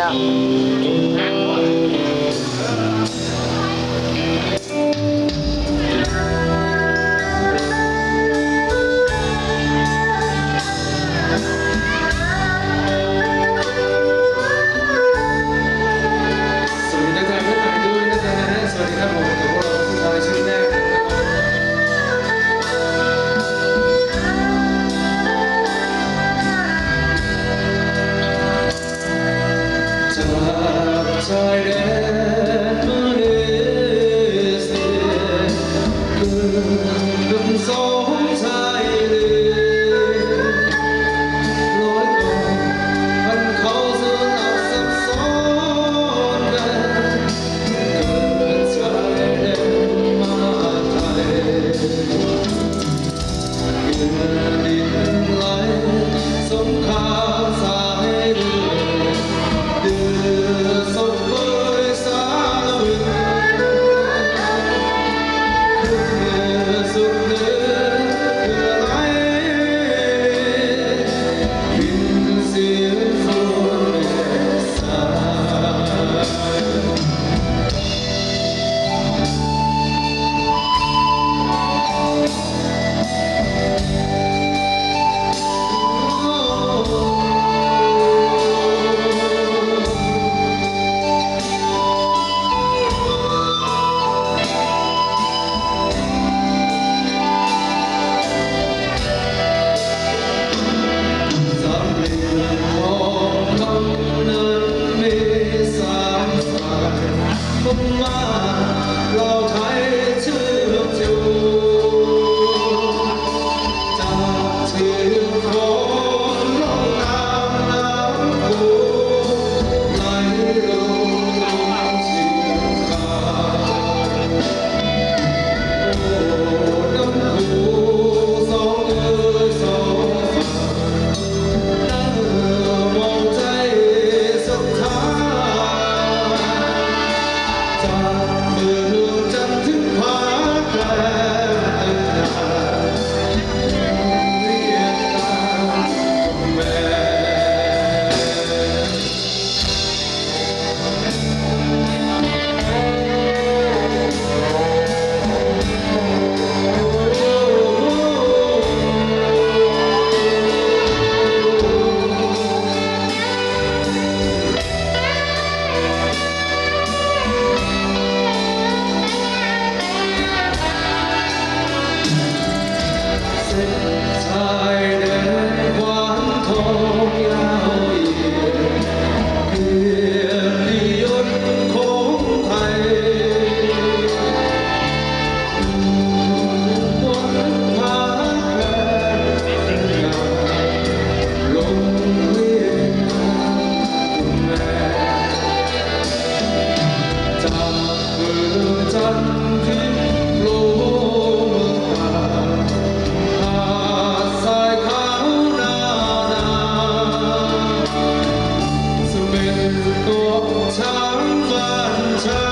แล้ว สวัสดีนักการเพื่อนใหม่ด้วยนะจ๊ะสวัสดีครับผมกับพวกเราผู้ชายชื่อแรกจากชายแดนมาเลเซียเกิดเป็นสองชายเลร้อยกองพันเขาเสือหลับซับซ้อนกัน เกิดชายแดนมาไทยเกิดดินไหลสงครามสายเลือดเดือดสมเบยสารวินขึ้นเหนือสุดเหนือเพื่อไหลบินเสียงฝนสาย สามเหลี่ยมทองคำนั้นมีสามสายมุ่งมาเราไทยเชื่อมโยงจากเชือกฝนลงตามน้ำโขงไหลลงเชียงคานโอ้น้ำโขงสองเอ่ยสองฝั่ง มองใจสุดท้ายจากเมืองจันทร์ถึงผาแปรตึงนานเรียกตามแม่ เส้นชายแดนขวางทองยาวเหยียดเกียรติยศของไทยบนผาแปรลงเวียนคุณแม่จากเมืองจันทร์ถึงโลกหาดทรายขาวนานาเสม็ดเกาะช้างบ้านช้าง